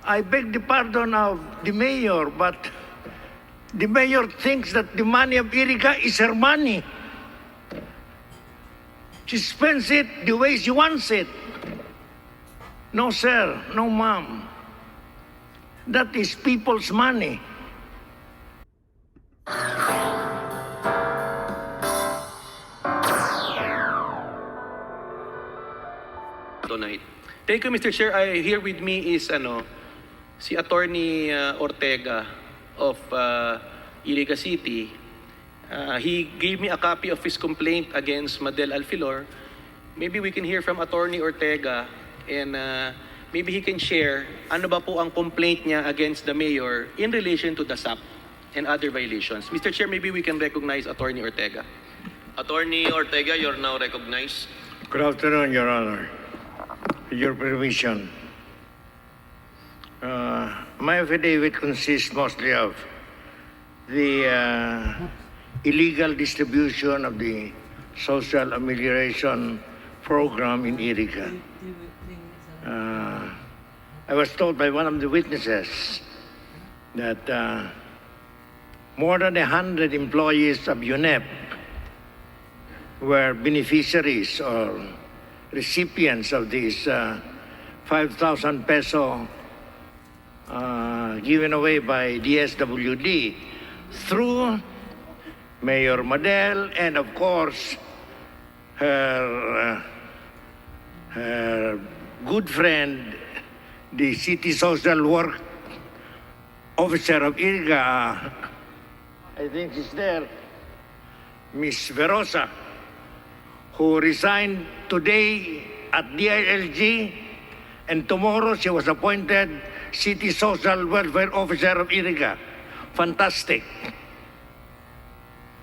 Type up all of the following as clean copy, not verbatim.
I beg the pardon of the mayor, but the mayor thinks that the money of Iriga is her money. She spends it the way she wants it. No, sir. No, ma'am. That is people's money. Tonight. Thank you, Mr. Chair. Here with me is si Attorney Ortega of Iriga City. He gave me a copy of his complaint against Madel Alfilor. Maybe we can hear from Attorney Ortega and maybe he can share ano ba po ang complaint niya against the mayor in relation to the SAP and other violations. Mr. Chair, maybe we can recognize Attorney Ortega. Attorney Ortega, you're now recognized. Good afternoon, Your Honor. With your permission, my affidavit consists mostly of the illegal distribution of the social amelioration program in Iriga. I was told by one of the witnesses that more than 100 employees of UNEP were beneficiaries or recipients of this 5,000 peso given away by DSWD through Mayor Madel and of course her good friend, the city social work officer of Iriga, I think she's there, Miss Verosa, who resigned today at DILG, and tomorrow she was appointed City Social Welfare Officer of Iriga. Fantastic.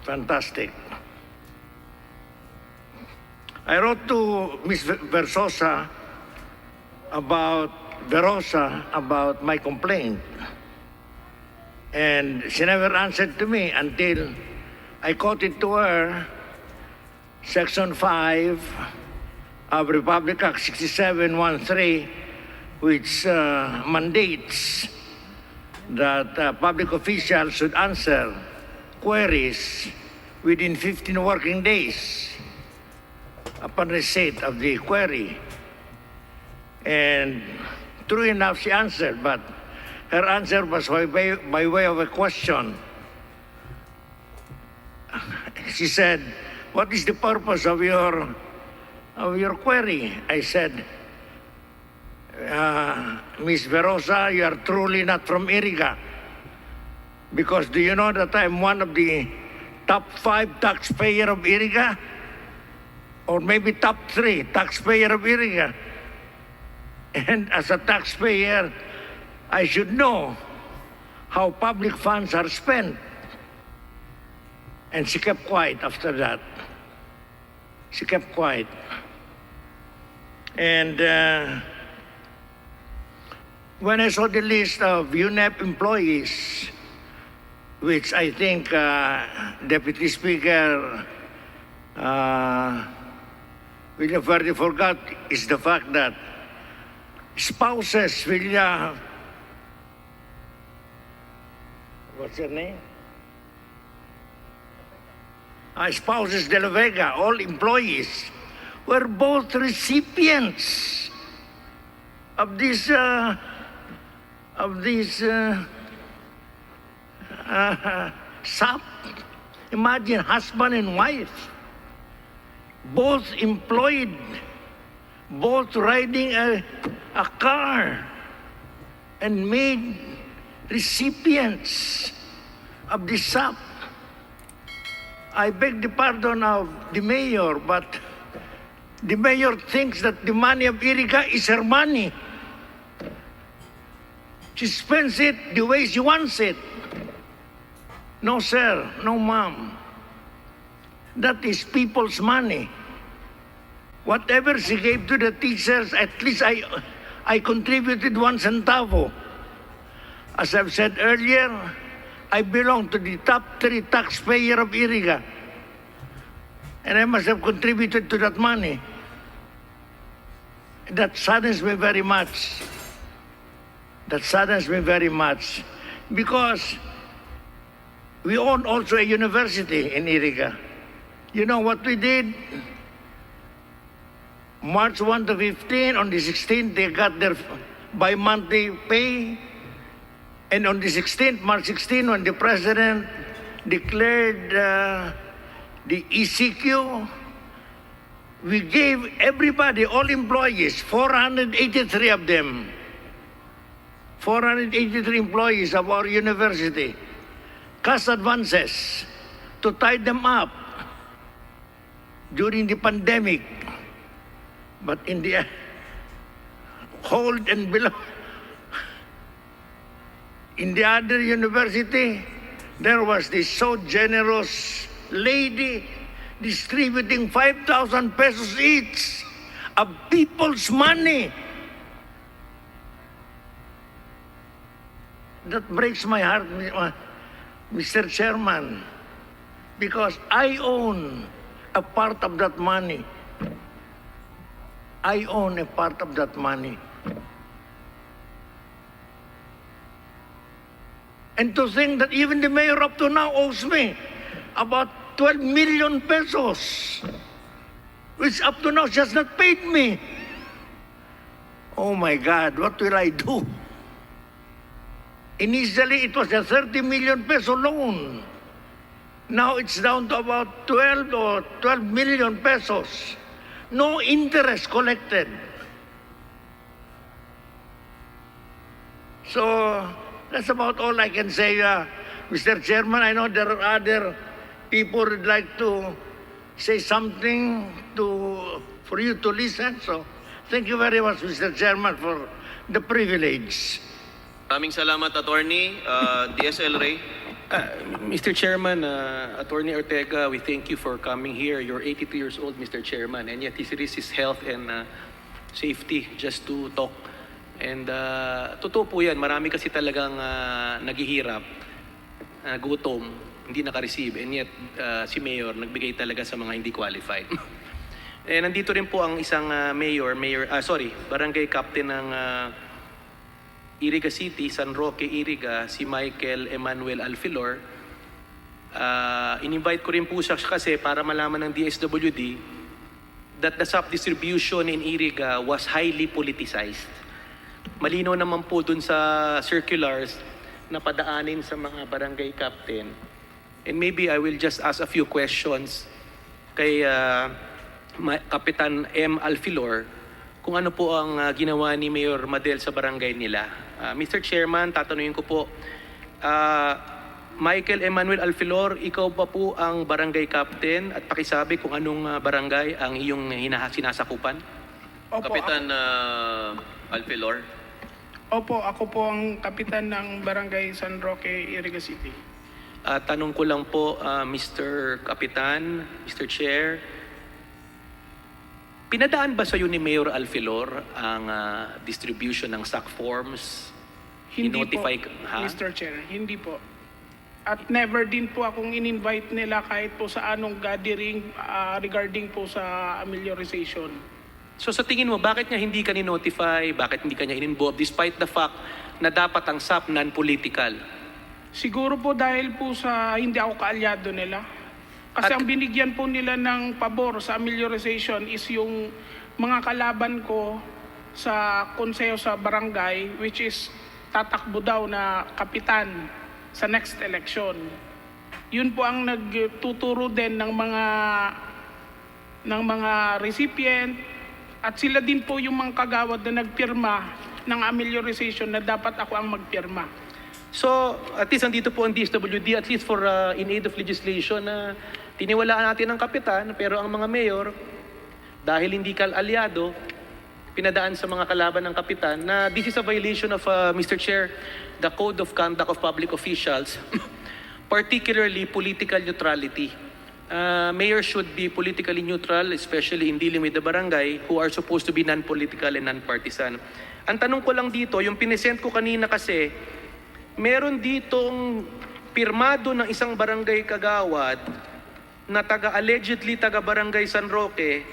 Fantastic. I wrote to Ms. Verosa about my complaint, and she never answered to me until I quoted to her Section 5 of Republic Act 6713, which mandates that public officials should answer queries within 15 working days upon receipt of the query. And true enough, she answered, but her answer was by way of a question. She said, "What is the purpose of your query?" I said, "Ms. Verosa, you are truly not from Iriga. Because do you know that I'm one of the top 5 taxpayer of Iriga? Or maybe top 3 taxpayer of Iriga. And as a taxpayer, I should know how public funds are spent." And she kept quiet after that. She kept quiet. And when I saw the list of UNEP employees, which I think Deputy Speaker William Verde forgot, is the fact that spouses what's her name? Spouses de la Vega, all employees, were both recipients of this SAP. Imagine husband and wife, both employed, both riding a car, and made recipients of the SAP. I beg the pardon of the mayor, but the mayor thinks that the money of Iriga is her money. She spends it the way she wants it. No, sir. No, ma'am. That is people's money. Whatever she gave to the teachers, at least I contributed 1 centavo. As I've said earlier, I belong to the top 3 taxpayer of Iriga. And I must have contributed to that money. That saddens me very much. That saddens me very much because we own also a university in Iriga. You know what we did? March 1 to 15, on the 16th, they got their bi-monthly pay. And on the 16th, March 16, when the president declared the ECQ, we gave everybody, all employees, 483 of them, 483 employees of our university, cash advances to tie them up during the pandemic. But in the hold and below, in the other university, there was this so generous lady distributing 5,000 pesos each of people's money. That breaks my heart, Mr. Chairman, because I own a part of that money. I own a part of that money. And to think that even the mayor up to now owes me about 12 million pesos, which up to now she has not paid me. Oh my God, what will I do? Initially, it was a 30 million peso loan. Now it's down to about 12 or 12 million pesos. No interest collected. So that's about all I can say, Mr. Chairman. I know there are other people who'd like to say something for you to listen. So thank you very much, Mr. Chairman, for the privilege. Maraming salamat, Attorney. DSL Ray. Mr. Chairman, Attorney Ortega, we thank you for coming here. You're 82 years old, Mr. Chairman, and yet he risks his health and safety just to talk. And totoo po yan, marami kasi talagang naghihirap, gutom, hindi naka-receive, and yet si Mayor nagbigay talaga sa mga hindi qualified. And nandito rin po ang isang barangay captain ng Iriga City, San Roque, Iriga, si Michael Emmanuel Alfilor. In-invite ko rin po siya kasi para malaman ng DSWD that the sub-distribution in Iriga was highly politicized. Malinaw naman po dun sa circulars na padaanin sa mga barangay captain. And maybe I will just ask a few questions kay Kapitan M. Alfilor kung ano po ang ginawa ni Mayor Madel sa barangay nila. Mr. Chairman, tatanungin ko po, Michael Emmanuel Alfilor, ikaw ba po ang barangay captain at pakisabi kung anong barangay ang iyong sinasakupan? Opo, Kapitan Alfilor. Opo, ako po ang kapitan ng Barangay San Roque, Iriga City. Tanong ko lang po, Mr. Kapitan, Mr. Chair, pinadaan ba sa iyo ni Mayor Alfilor ang distribution ng SAC forms? Hindi I-notify po, ha? Mr. Chair, hindi po. At never din po akong in-invite nila kahit po sa anong gathering regarding po sa amelioration. So sa tingin mo, bakit niya hindi ka ni-notify? Bakit hindi ka niya in-involve despite the fact na dapat ang SAP non-political? Siguro po dahil po sa hindi ako kaalyado nila. Kasi ang binigyan po nila ng pabor sa amelioration is yung mga kalaban ko sa konseho sa barangay, which is tatakbo daw na kapitan sa next election. Yun po ang nagtuturo din ng mga recipient at sila din po yung mga kagawad na nagpirma ng amelioration na dapat ako ang magpirma. So, at least andito po ang DSWD, at least for in aid of legislation na tiniwalaan natin ang kapitan, pero ang mga mayor, dahil hindi kal-alyado, pinadaan sa mga kalaban ng kapitan na this is a violation of, Mr. Chair, the Code of Conduct of Public Officials, particularly political neutrality. Mayor should be politically neutral, especially in dealing with the barangay who are supposed to be non-political and non-partisan. Ang tanong ko lang dito, yung pinesent ko kanina kasi, meron ditong pirmado ng isang barangay kagawad na allegedly taga-barangay San Roque,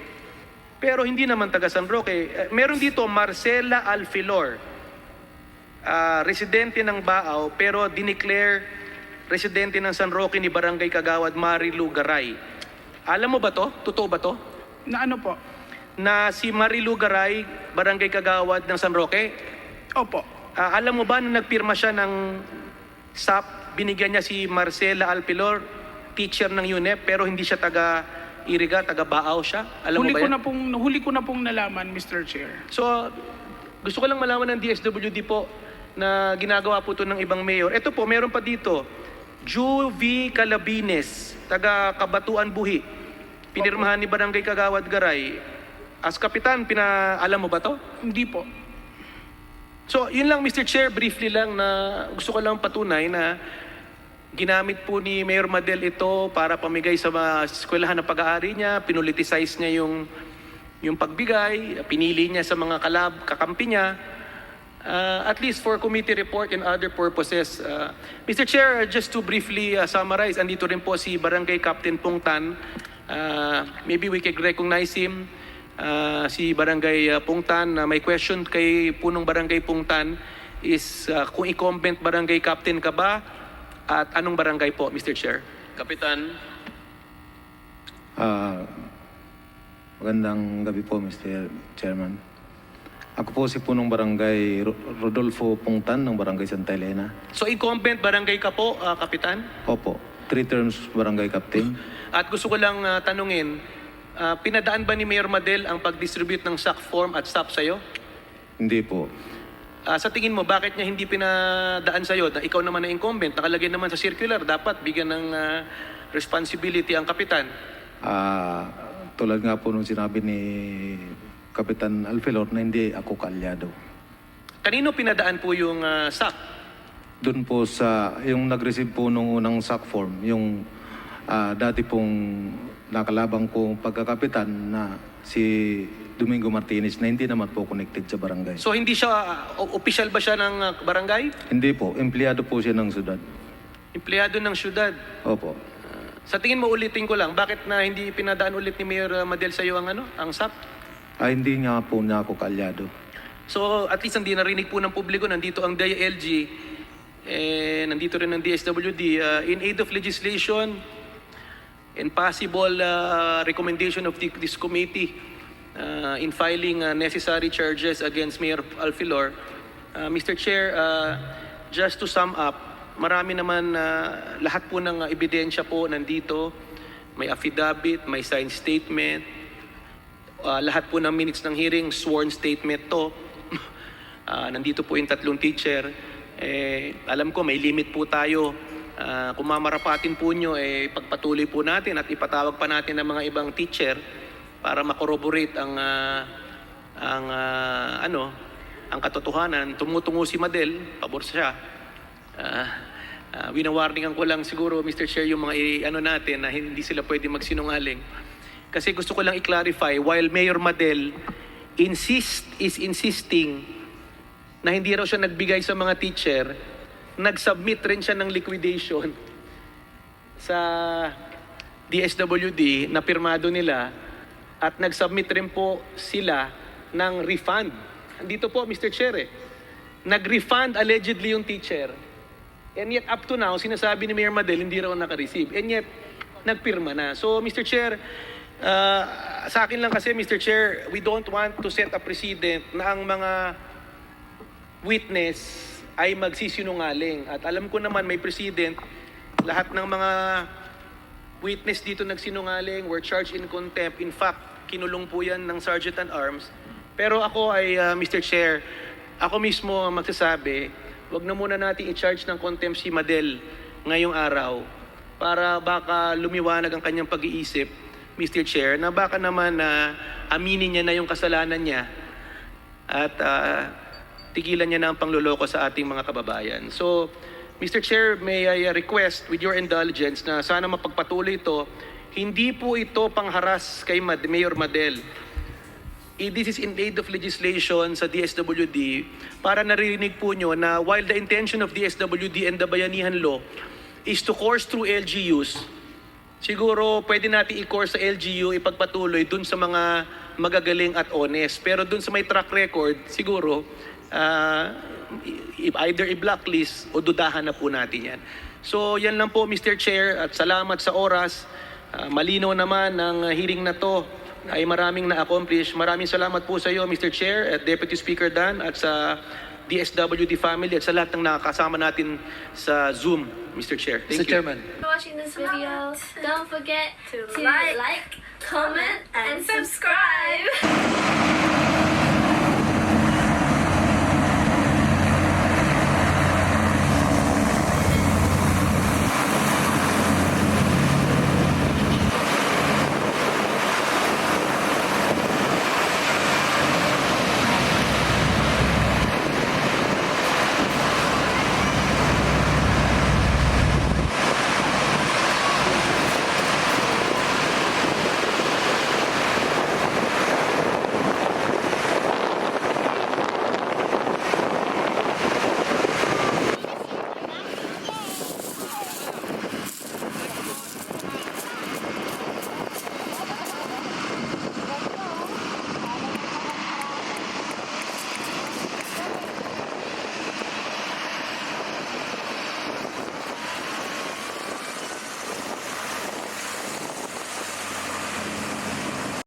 pero hindi naman taga San Roque. Meron dito Marcela Alfilor. residente ng Baaw pero dineclare residente ng San Roque ni Barangay Kagawad Marilu Garay. Alam mo ba to? Totoo ba to? Na ano po? Na si Marilu Garay, Barangay Kagawad ng San Roque, Opo. alam mo ba na nagpirma siya ng SAP, binigyan niya si Marcela Alpilor, teacher ng UNEP, pero hindi siya taga Iriga, taga Baaw siya? Alam mo ba yan? Huli ko na pong nalaman, Mr. Chair. So, gusto ko lang malaman ng DSWD po na ginagawa po ito ng ibang mayor. Ito po, meron pa dito, Ju V. Calabines, taga Kabatuan Buhi. Pinirmahan ni Barangay Kagawad Garay. As kapitan, alam mo ba to? Hindi po. So, yun lang Mr. Chair, briefly lang na gusto ko lang patunay na ginamit po ni Mayor Madel ito para pamigay sa mga eskwelahan ng pag-aari niya, pinuliticize niya yung pagbigay, pinili niya sa mga kakampi niya, at least for committee report and other purposes. Mr. Chair, just to briefly summarize, andito rin po si Barangay Captain Pungtan. Maybe we can recognize him. Si Barangay Pungtan, may question kay punong Barangay Pungtan is kung i-comment Barangay Captain ka ba at anong barangay po, Mr. Chair? Kapitan, Magandang gabi po, Mr. Chairman. Ako po si punong barangay Rodolfo Pungtan ng barangay Santa Elena. So i-comment barangay ka po, Kapitan? Opo, 3 terms barangay captain. At gusto ko lang tanungin, pinadaan ba ni Mayor Madel ang pag-distribute ng SAC form at SAP sa'yo? Hindi po. Sa tingin mo, bakit niya hindi pinadaan sa'yo? Na ikaw naman na incumbent, nakalagay naman sa circular, dapat bigyan ng responsibility ang kapitan. Tulad nga po nung sinabi ni Kapitan Alfilor na hindi ako kaalyado. Kanino pinadaan po yung SAC? Doon po sa, yung nag-receive po nung unang SAC form, yung dati pong nakalabang kong pagkakapitan na si Domingo Martinez na hindi naman po connected sa barangay. So hindi siya, official ba siya ng barangay? Hindi po, empleyado po siya ng syudad. Empleyado ng syudad. Opo. Sa tingin mo, ulitin ko lang, bakit na hindi pinadaan ulit ni Mayor Madel sa'yo ang SAP? Hindi nga po niya ako kaalyado. So at least hindi narinig po ng publiko, nandito ang DILG, nandito rin ang DSWD, in aid of legislation and possible recommendation of this committee in filing necessary charges against Mayor Alfilor. Mr. Chair, just to sum up, marami naman lahat po ng ebidensya po nandito. May affidavit, may signed statement, lahat po ng minutes ng hearing, sworn statement to. Nandito po yung tatlong teacher. Alam ko may limit po tayo. Kung mamarapatin po nyo, pagpatuloy po natin at ipatawag pa natin ng mga ibang teacher para makorroborate ang katotohanan. Tumutungo si Madel, pabor siya. Winawarningan ko lang siguro, Mr. Chair, yung mga natin na hindi sila pwede magsinungaling. Kasi gusto ko lang i-clarify, while Mayor Madel is insisting na hindi raw siya nagbigay sa mga teacher, nag-submit rin siya ng liquidation sa DSWD na pirmado nila at nag-submit rin po sila ng refund. Dito po, Mr. Chair, nag-refund allegedly yung teacher. And yet, up to now, sinasabi ni Mayor Madel, hindi raw naka-receive. And yet, nagpirma na. So, Mr. Chair, sa akin lang kasi, Mr. Chair, we don't want to set a precedent na ang mga witness ay magsisinungaling. At alam ko naman, may precedent, lahat ng mga witness dito nagsinungaling, were charged in contempt. In fact, kinulong po yan ng Sergeant at Arms. Pero ako ay, Mr. Chair, ako mismo ang magsasabi, wag na muna natin i-charge ng contempt si Madel ngayong araw para baka lumiwanag ang kanyang pag-iisip, Mr. Chair, na baka naman aminin niya na yung kasalanan niya at tigilan niya na ang pangluloko sa ating mga kababayan. So, Mr. Chair, may I request with your indulgence na sana mapagpatuloy ito. Hindi po ito pangharas kay Mayor Madel. This is in aid of legislation sa DSWD para naririnig po nyo na while the intention of DSWD and the Bayanihan Law is to course through LGUs, siguro pwede natin i-course sa LGU, ipagpatuloy dun sa mga magagaling at honest. Pero dun sa may track record, siguro either i-blacklist o dudahan na po natin yan. So yan lang po Mr. Chair at salamat sa oras. Malinaw naman ng hearing na to ay maraming na-accomplish. Maraming salamat po sa iyo Mr. Chair at Deputy Speaker Dan at sa DSWD family at sa lahat ng nakakasama natin sa Zoom, Mr. Chair. Thank you. Watching this video, don't forget to like, comment, and subscribe.